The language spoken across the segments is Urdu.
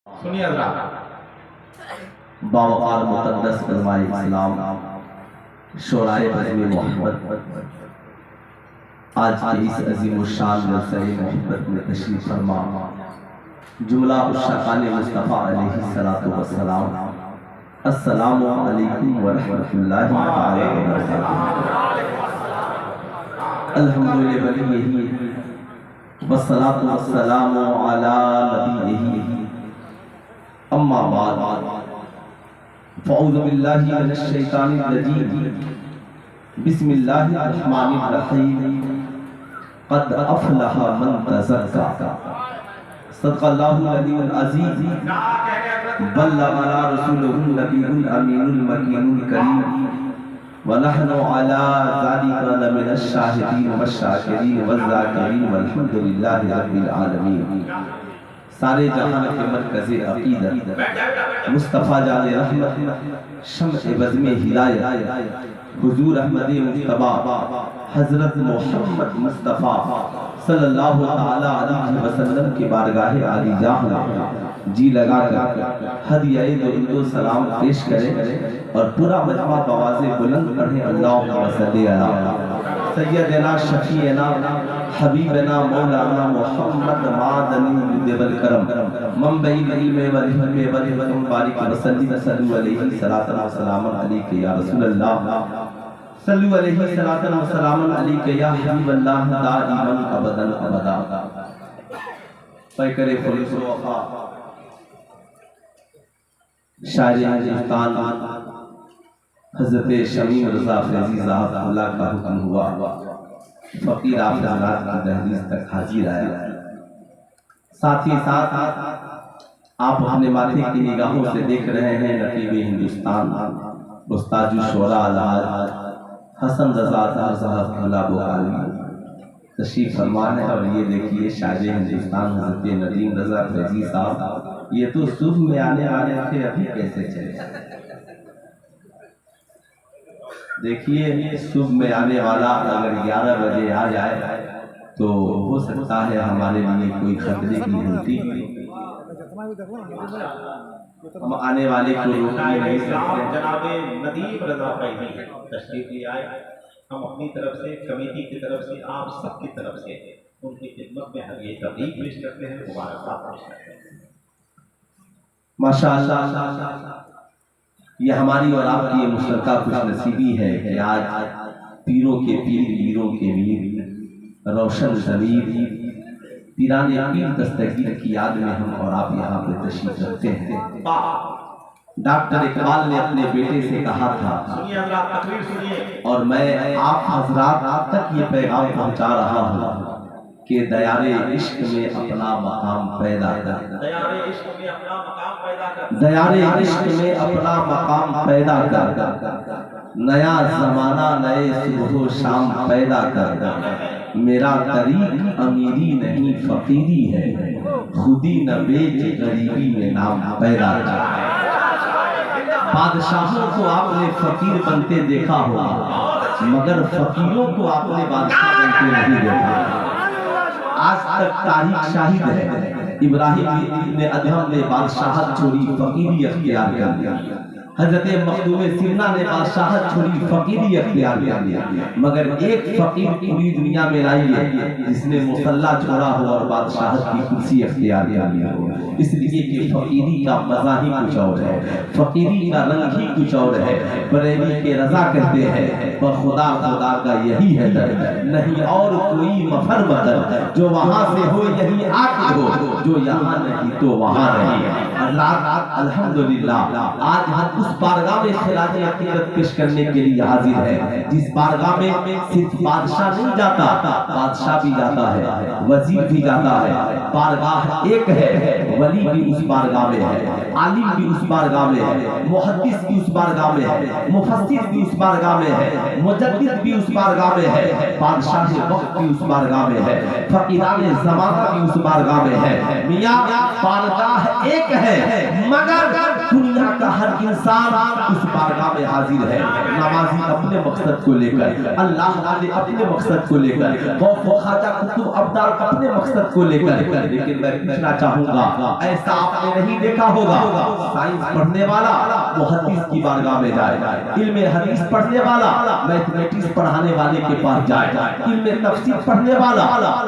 سنیے حضرات، باوقار مقدس علماء اسلام، شورائے بزم محبت، آج کی اس عظیم الشان جلسہ محبت میں تشریف فرما جملہ الشقان مصطفیٰ علیہ السلام، السلام علیکم ورحمۃ اللہ تعالی وبرکاتہ۔ الحمدللہ ولیہ والصلاة والسلام علی نبیہ، اما بعد فاعوذ باللہ من الشیطان الرجیم، بسم اللہ الرحمن الرحیم، قد افلح من تزکا، صدق اللہ العلی العظیم، بلغنا رسولہ النبی الامین المکین الکریم، ونحن علی ذلک لمن الشاہدین والشاکرین والذاکرین والحمد للہ رب العالمین۔ سارے جہاں کے مرکز عقیدت، مصطفیٰ جان رحمت، شمع بزم ہدایت، حضور احمد مجتبی حضرت محمد مصطفیٰ صلی اللہ علیہ وسلم کے بارگاہ عالی جاہ جی لگا کر ہدیہ درود و سلام پیش کرے اور پورا مجمع بآواز بلند پڑھے، اللہم صلی علی سیدنا شفیعنا حبیبنا مولانا محمد معدن الجود والکرم، منبع العلم والحکم والحکم، بارک وسلم صلو علیہ صلاۃ و سلام علیک یا رسول اللہ، صلو علیہ صلاۃ و سلام علیک یا حبیب اللہ دائما ابدا ابدا۔ پیکر خلوص و وفا، شاعر ہندوستان حضرت شمیم رضا فیضی صاحب اللہ کا حکم ہوا، فقیر آپ حضرات کی دہلیز تک حاضر آیا، ساتھ ہی ساتھ آپ اپنے ماتھے کی نگاہوں سے دیکھ رہے ہیں نقیب ہندوستان استاد الشعراء الحاج حسن رضا صاحب اللہ بخاری تشریف فرما ہے، اور یہ دیکھیے شاعر ہندوستان حضرت ندیم رضا فیضی صاحب، یہ تو صبح میں آنے والے تھے، ابھی کیسے چلے؟ دیکھیے صبح میں آنے والا اگر 11 بجے آ جائے تو ہو سکتا ہے ہمارے لیے کوئی خطرے کی ہوتی، ہم آنے والے کو روک نہیں سکتے۔ جناب ندیم رضا فیضی تشریف لے آئے، ہم اپنی طرف سے، کمیٹی کی طرف سے، آپ سب کی طرف سے ان کی خدمت میں ہدیہ تبریک پیش کرتے ہیں، مبارکباد پیش کرتے ہیں۔ ماشاءاللہ، یہ ہماری اور آپ کی یہ مشترکہ خوش نصیبی ہے کہ آج پیروں کے پیر، میروں کے میر، روشن ضمیر پیران پیر دستگیر کی یاد میں ہم اور آپ یہاں پہ تشریف رکھتے ہیں۔ ڈاکٹر اقبال نے اپنے بیٹے سے کہا تھا، سنیے حضرات، تقریر سنیے، اور میں آپ حضرات تک یہ پیغام پہنچا رہا ہوں کہ دیار عشق میں اپنا مقام پیدا کر، دیار عشق میں اپنا مقام پیدا کر، دیار عشق میں اپنا مقام پیدا کر، نیا زمانہ نئے صبح و شام پیدا کر، میرا طریق امیری نہیں فقیری ہے، خودی نہ بیچ غریبی میں نام پیدا کر۔ بادشاہوں کو آپ نے فقیر بنتے دیکھا ہوگا، مگر فقیروں کو آپ نے بادشاہ بنتے نہیں دیکھا۔ آج تک تاریخ شاہد ہے، ابراہیم ابن ادہم نے بادشاہت چھوڑی، فقیری اختیار کر لیا، حضرت مخدوم سیرنا نے بادشاہت چھوڑی، فقیری اختیار کر لیا، مگر ایک فقیر پوری دنیا میں لائی ہے جس نے مصلہ چھوڑا ہو اور بادشاہت کی کرسی اختیار کر لیا ہو، اس لیے کہ فقیری کا مزہ ہی کچھ اور ہے، فقیری کا رنگ ہی کچھ اور ہے۔ بریلی کے رضا کہتے ہیں خدا خدا کا یہی ہے در، نہیں اور کوئی مفر بدل، جو وہاں سے ہو یہی آکے ہو، جو یہاں نہیں تو وہاں نہیں۔ الحمدللہ آج ہم اس بارگاہ میں خراج عقیدت پیش کرنے کے لیے حاضر ہے جس بارگاہ میں صرف بادشاہ نہیں جاتا، بادشاہ بھی جاتا ہے، وزیر بھی جاتا ہے، بارگاہ ایک ہے، ولی بھی اس بارگاہ میں ہے، عالم بھی اس بارگاہ میں ہے، محدث بھی اس بارگاہ میں ہے، مفسر بھی اس بارگاہ میں ہے، مجدد بھی اس بارگاہ میں ہے، بادشاہ وقت بھی اس بارگاہ میں ہے، فقیران زمانہ بھی اس بارگاہ میں ہے۔ میاں بارگاہ ایک ہے مگر دنیا کا ہر انسان اس بارگاہ میں حاضر ہے، نمازی اپنے مقصد کو لے کر، اللہ والے اپنے مقصد کو لے کر، غوث و خواجہ قطب ابدال اپنے مقصد کو لے کر، لیکن میں پوچھنا چاہوں گا ایسا آپ نے نہیں دیکھا ہوگا سائنس پڑھنے والا وہ حدیث کی بارگاہ میں جائے، علم حدیث پڑھنے والا میتھمیٹکس پڑھانے والے کے پاس جائے، علم تفسیر پڑھنے والا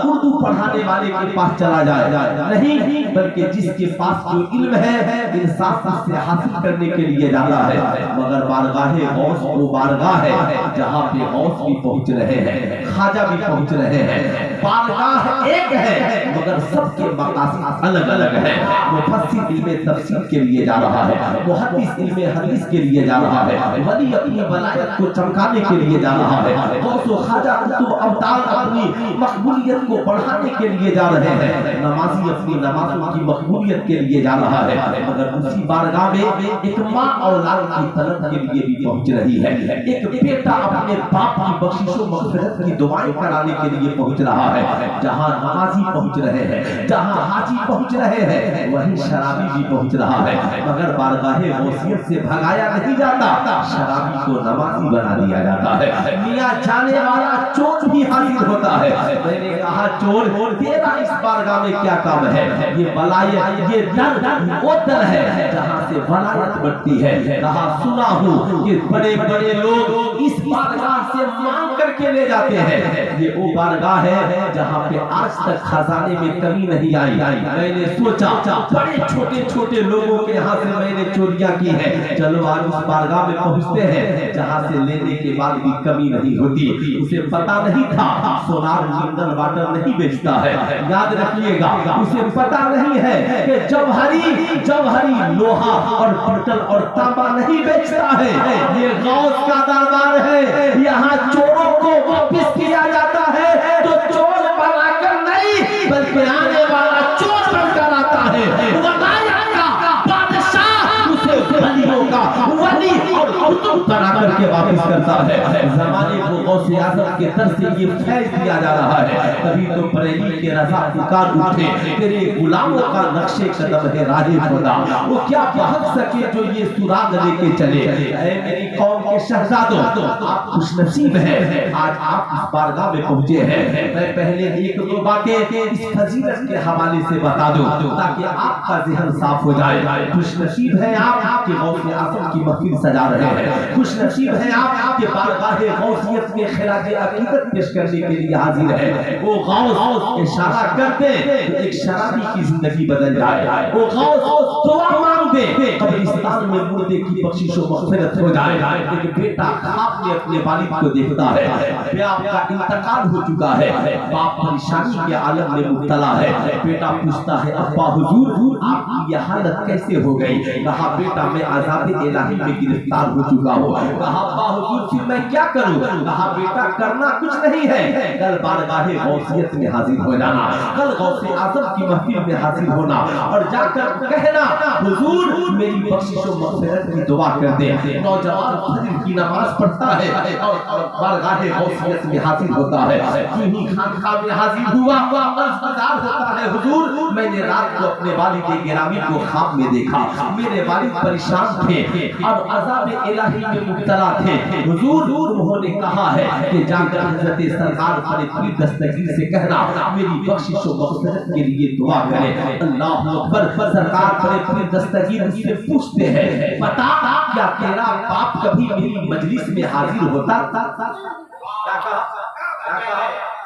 اردو پڑھانے والے کے پاس چلا جائے، نہیں بلکہ جس کے پاس جو علم ہے انصاف سے حاصل کرنے کے لیے جاتا ہے۔ مگر بارگاہ غوث وہ بارگاہ ہے جہاں پہ غوث بھی پہنچ رہے ہیں، خواجہ بھی پہنچ رہے ہیں، بارگاہ ایک ہے مگر سب کے مقاصد الگ الگ ہے۔ مفسر علم تفسیر کے لیے جا رہا ہے، محدث علم حدیث کے لیے جا رہا ہے، ولی اپنی ولایت کو چمکانے کے لیے جا رہا ہے، غوث و خواجہ قطب ابدال اپنی مقبولیت کو بڑھانے کے لیے جا رہے ہیں، نمازی اپنی نمازوں کی مقبولیت کے لیے جا رہا ہے، مگر اسی بارگاہ میں ایک ماں اولاد کی طلب کے لیے بھی پہنچ رہی ہے، ایک بیٹا اپنے باپ کی بخشش و مغفرت کی دعائیں کرانے کے لیے پہنچ رہا ہے۔ جہاں نمازی پہنچ رہے ہیں، جہاں حاجی پہنچ رہے ہیں، وہیں شرابی بھی پہنچ رہا ہے، مگر بارگاہ غوثیت سے بھگایا نہیں جاتا، شرابی کو نمازی بنا دیا جاتا ہے۔ میاں جانے والا چور بھی حاضر ہوتا ہے۔ میں نے کہا چور تیرا اس بارگاہ میں کیا کام ہے؟ یہ ولایت، یہ در وہ در ہے جہاں سے ولایت بڑھتی ہے۔ کہا سنا ہوں کہ بڑے بڑے لوگ اس بارگاہ سے مانگ کر کے لے جاتے ہیں، یہ وہ بارگاہ ہے جہاں پہ آج تک خزانے میں کمی نہیں آئی۔ میں نے سوچا بڑے چھوٹے چھوٹے لوگوں کے یہاں سے میں نے چوریاں کی ہیں، چلو آج اس بارگاہ میں پہنچتے ہیں جہاں سے لینے کے بعد بھی کمی نہیں ہوتی۔ اسے پتا نہیں تھا سونار منرل واٹر نہیں بیچتا ہے، یاد رکھیے گا، اسے پتا نہیں ہے کہ جوہری لوہا اور پٹل اور تانبا نہیں بیچتا ہے، یہ غوث کا دربار ہے، یہاں چوروں کو واپس کیا جاتا ہے تو چور بنا کر نہیں بلکہ آنے والا چور بن کر آتا ہے۔ ولایت کا بادشاہ اسے ولیوں کا ولی اور قطب بنا کر کے واپس کرتا ہے۔ زمانے کو غوث اعظم کے در سے یہ فیض دیا جا رہا ہے، کبھی تو بریلی کے رضا پکار اٹھے، تیرے غلاموں کا نقش قدم ہے راہ خدا، وہ کیا بہت سکے جو یہ سراغ لے کے چلے۔ اے میری قوم کے شہزادوں، آپ خوش نصیب ہیں، آج آپ اس بارگاہ میں پہنچے ہیں۔ میں پہلے ایک دو باتیں اس فضیلت کے حوالے سے بتا دوں تاکہ آپ کا ذہن صاف ہو جائے۔ خوش نصیب ہیں آپ کہ غوث اعظم کی محفل سجا رہے ہیں، خوش نصیب ہیں آپ کہ بارگاہ غوثیت میں خراج عقیدت پیش کرنے کے لیے حاضر ہے۔ وہ غوث اشارہ کرتے تو ایک شرابی کی زندگی بدل جائے، وہ غوث دعا مانگ دے قبرستان میں مردے کی بخشش و مغفرت ہو جائے۔ ایک بیٹا خواب میں اپنے والد کو دیکھتا ہے، باپ کا انتقال ہو چکا ہے، باپ پریشانی کے عالم میں مبتلا ہے، بیٹا پوچھتا ہے ابا حضور آپ کی یہ حالت کیسے ہو گئی؟ کہا بیٹا میں عذاب الہی میں گرفتار ہو چکا ہوں۔ کہا ابا حضور پھر میں کیا کروں؟ کہا بیٹا کرنا کچھ نہیں ہے، کل بارگاہ غوثیت میں حاضر ہو جانا، کل غوث اعظم کی محفل میں حاضر ہونا اور جا کر کہنا حضور میری بخشش و مغفرت کی دعا کر دے۔ نوجوان فجر کی نماز پڑھتا ہے اور بارگاہ غوثیت میں حاضر ہوتا ہے، کیوں ہی خانقاہ میں حاضر ہوا عرضدار ہوتا ہے حضور میں نے رات کو اپنے والد گرامی کو خواب میں دیکھا، میرے والد پریشان تھے اور عذاب الہی میں مبتلا تھے، حضور انہوں نے کہا ہے کہ جا کر حضرت سرکار پر پیر دستگیر سے کہنا میری بخشش و مغفرت کے لیے دعا کرے۔ اللہ اکبر، سرکار پر پیر دستگیر اس سے پوچھتے ہیں بتا کیا تیرا باپ کبھی میری مجلس میں حاضر ہوتا تھا؟ کیا کہا؟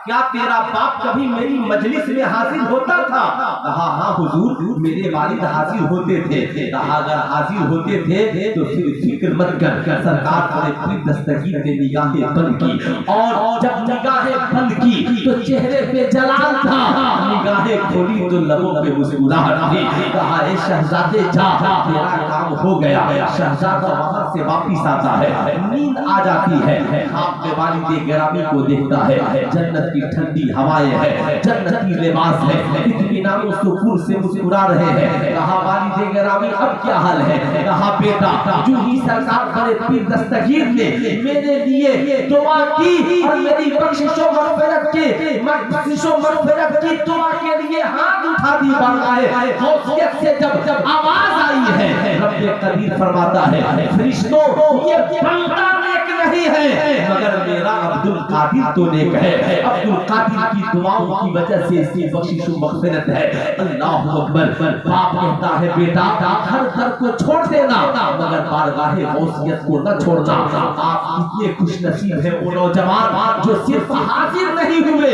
کیا تیرا باپ کبھی میری مجلس میں حاضر ہوتا تھا؟ کہا ہاں حضور میرے والد حاضر ہوتے تھے۔ کہا اگر حاضر ہوتے تھے تو پھر فکر مت کر، سرکار پر پیر دستگیر نے نگاہیں بند کی اور جب نگاہیں بند کی تو چہرے پہ جلال تھا، نگاہیں کھولی تو لبوں پہ مسکراہٹ تھی۔ کہا اے شہزادے جا تیرا کام ہو گیا۔ شہزادہ وہاں سے واپس آتا ہے، نیند آ جاتی ہے، خواب میں والد گرامی کو دیکھتا ہے، جنت کی ٹھنڈی ہوائیں ہیں، جنتی لباس ہے، اطمینان و سکون سے مسکرا رہے ہیں۔ کہا والد گرامی اب کیا حال ہے؟ کہا بیٹا جو ہی سرکار پر پیر دستگیر نے میرے لیے دعا کی اور میری بخشش و مغفرت کی دعا کے لیے ہاتھ اٹھا دی بارگاہ غوثیت سے جب آواز آئی ہے، رب قدیر فرماتا ہے فرشتوں یہ بندہ نیک نہیں ہے مگر میرا عبد القادر تو نیک ہے. عبد القادر کی دعاؤں کی وجہ سے اس کی بخشش و مغفرت ہے. اللہ اکبر. باپ کہتا ہے بیٹا ہر گھر کو چھوڑ دینا مگر بارگاہ غوثیت کو نہ چھوڑنا. آپ کتنے خوش نصیب ہیں وہ نوجوان جو صرف حاضر نہیں ہوئے,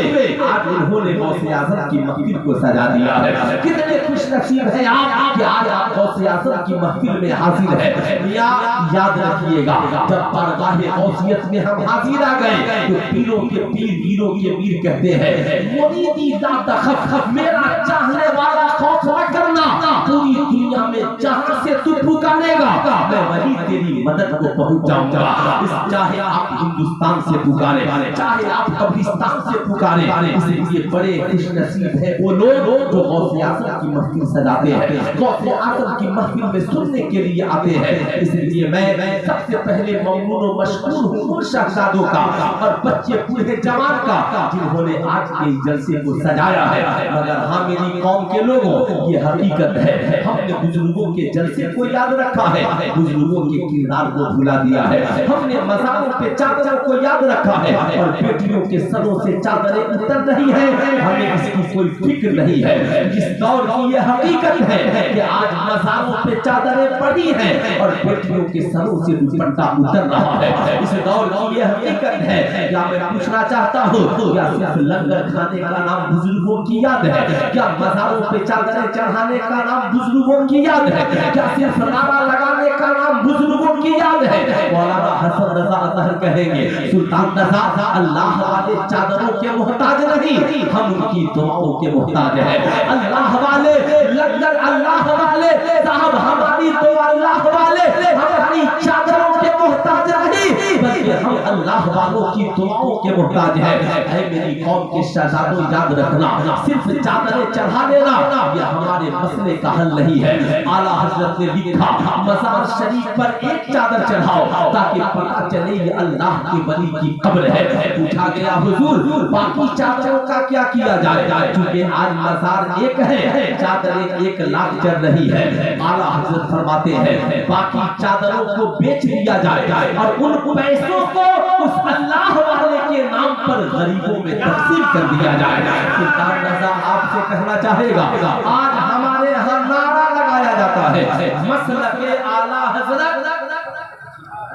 آج انہوں نے غوث اعظم کی محفل کو سجا دیا ہے. کتنے خوش نصیب ہیں آپ کہ آج آپ غوث اعظم کی محفل میں حاضر ہے. یاد رکھیے گا جب بارگاہ غوثیت میں ہم حاضر آ گئے تو پیروں کے پیر ویروں کے ویر کہتے ہیں مریدی لا تخف, میرا چاہنے والا خوف نہ کرنا, پوری دنیا میں جہاں سے تو پکارے گا میں وہی تیری مدد کو پہنچ جاؤں گا. چاہے آپ ہندوستان سے پکارے چاہے آپ قبرستان سے پکارے, اس لیے بڑے خوش نصیب ہیں وہ لوگ جو غوث اعظم کی محفل سجاتے ہیں, غوث اعظم کی محفل میں سننے کے لیے آتے ہیں. اس لیے میں سب سے پہلے ممنون و مشکور ہوں ان شہزادوں کا اور بچے بوڑھے جوان کا جنہوں نے آج کے جلسے کو سجایا ہے. مگر ہاں میری قوم کے لوگوں یہ حقیقت ہے ہم نے بزرگوں کے جلسے کو یاد رکھا ہے, بزرگوں کے کردار کو بھلا دیا ہے. ہم نے مزاروں پہ چادروں کو یاد رکھا ہے اور بیٹیوں کے سروں سے چادریں اتر رہی ہیں, ہمیں اس کی کوئی فکر نہیں ہے. اس دور کی یہ حقیقت ہے کہ آج مزاروں پہ چادریں پڑی ہیں اور بیٹیوں کے سروں سے دوپٹہ اتر رہا ہے. اس دور کی یہ حقیقت ہے. کیا میں پوچھنا چاہتا ہوں کیا صرف لنگر کھانے کا نام بزرگوں کی یاد ہے؟ کیا مزاروں پہ چادریں چڑھانے کا نام بزرگوں کی یاد ہے؟ کیا صرف نعرہ لگانے کا نام بزرگوں کی یاد ہے؟ مولانا حسن رضا اطہر کہیں گے سلطان رضا اللہ والے چادروں کے محتاج نہیں, ہم ان کی دعاؤں کے محتاج ہیں. اللہ والے لنگر اللہ والے صاحب ہماری دعا اللہ والے ہماری چادروں کے محتاج نہیں بلکہ ہم اللہ والوں کی دعاؤں کے محتاج ہیں. اے میری قوم کے شہزادوں یاد رکھنا صرف چادریں چڑھا دینا یہ ہمارے مسئلے کا حل نہیں ہے. اعلیٰ حضرت نے لکھا مزار شریف پر ایک چادر چڑھاؤ تاکہ پتہ چلے یہ اللہ کے ولی کی قبر ہے. پوچھا گیا حضور باقی چادروں کا کیا کیا جائے؟ چونکہ آج مزار ایک ہے چادریں 1 لاکھ چل رہی ہے. اعلیٰ حضرت فرماتے ہیں باقی چادروں کو بیچ دیا جائے اور ان پیسوں کو اس اللہ والے کے نام پر غریبوں میں تقسیم کر دیا جائے. سلطان رضا آپ سے کہنا چاہے گا آج ہمارے ہر نعرہ لگایا جاتا ہے مسلک اعلیٰ حضرت.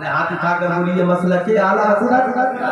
ہاتھ اٹھا کر بولیے مسلک اعلیٰ حضرت,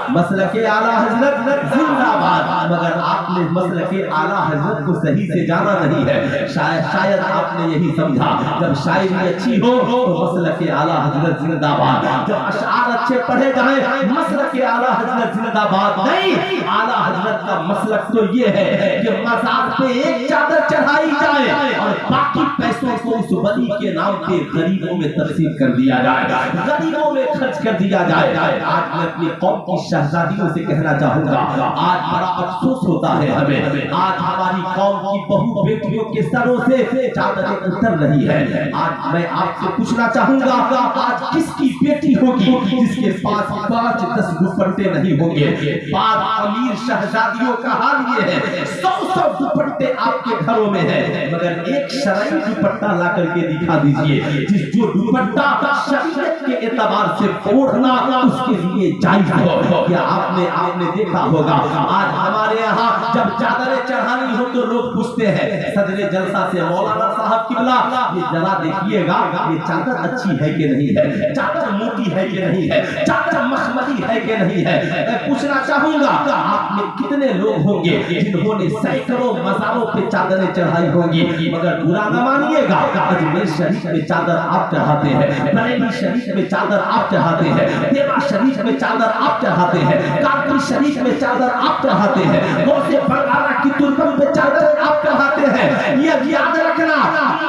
مسلک اعلیٰ حضرت زندہ باد. مگر آپ نے مسلک اعلیٰ حضرت کو صحیح سے جانا نہیں ہے. شاید آپ نے یہی سمجھا جب شاعری اچھی ہو تو مسلک اعلیٰ حضرت زندہ باد, جب اشعار اچھے پڑھے جائیں مسلک اعلیٰ حضرت زندہ باد. نہیں, اعلیٰ حضرت کا مسلک تو یہ ہے کہ مزار پہ ایک چادر چڑھائی جائے اور باقی پیسوں کو اس ولی کے نام پہ غریبوں میں تقسیم کر دیا جائے, غریبوں میں خرچ کر دیا جائے. آج میں اپنی قوم کی شہزادیوں سے کہنا چاہوں گا آج بڑا افسوس ہوتا ہے ہمیں, آج ہماری قوم کی بہو بیٹیوں کے سروں سے چادریں اتر رہی ہے. آج میں آپ سے پوچھنا چاہوں گا آج کس کی بیٹی ہوگی جس کے پاس 5-10 دوپٹے نہیں ہوں گے؟ بعض امیر شہزادیوں کا حال یہ ہے 100 دوپٹے آپ کے گھروں میں ہیں مگر ایک شرعی دوپٹہ لا کر کے دکھا دیجئے جس جو دوپٹہ شریعت کے اعتبار سے اوڑھنا اس کے لیے جائز ہو. کیا آپ نے دیکھا ہوگا آج ہمارے یہاں جب چادریں چڑھانی ہو تو لوگ پوچھتے ہیں صدر جلسہ سے مولانا صاحب قبلہ یہ ذرا دیکھیے گا یہ چادر اچھی ہے کہ نہیں ہے, چادر موٹی ہے کہ نہیں ہے, چادر مخملی ہے کہ نہیں ہے. میں پوچھنا چاہوں گا آپ میں کتنے لوگ ہوں گے جنہوں نے سینکڑوں مزاروں پہ چادریں چڑھائی ہوں گی مگر برا نہ مانیے گا اجمیر شریف میں چادر آپ چڑھاتے ہیں, بریلی شریف میں چادر آپ چڑھاتے ہیں, دیوا شریف میں چادر آپ چڑھاتے ہیں, کانپور شریف میں چادر آپ چڑھاتے ہیں, غوث بنگالہ کی تربت پہ چادر آپ چڑھاتے ہیں. یہ یاد رکھنا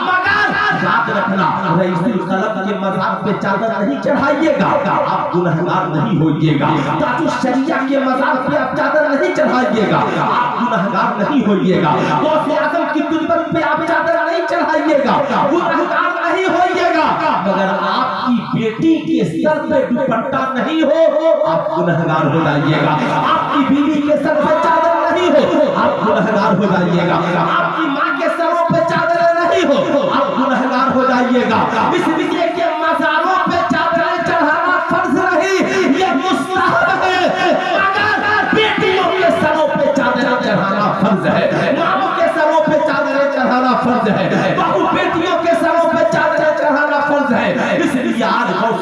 مگر یاد رکھنا رئیس القلم کے مزار پہ چادر نہیں چڑھائیے گا آپ گنہگار نہیں ہوئیے گا. تاج الشریعہ کے مزار پہ آپ چادر نہیں چڑھائیے گا آپ گنہگار نہیں ہوئیے گا. غوث اعظم کی تربت پہ آپ چادر نہیں چڑھائیے گا گنہگار نہیں ہوئیے گا. مگر آپ کی بیٹی کے سر پہ دوپٹہ نہیں ہو آپ گنہگار ہو جائیے گا. آپ کی بیوی کے سر پہ چادر نہیں ہو آپ گنہگار ہو جائیے گا. آپ کی ماں کے سروں پہ چادر نہیں ہو آپ گنہگار ہو جائیے گا. اس لیے کہ مزاروں پہ چادریں چڑھانا فرض نہیں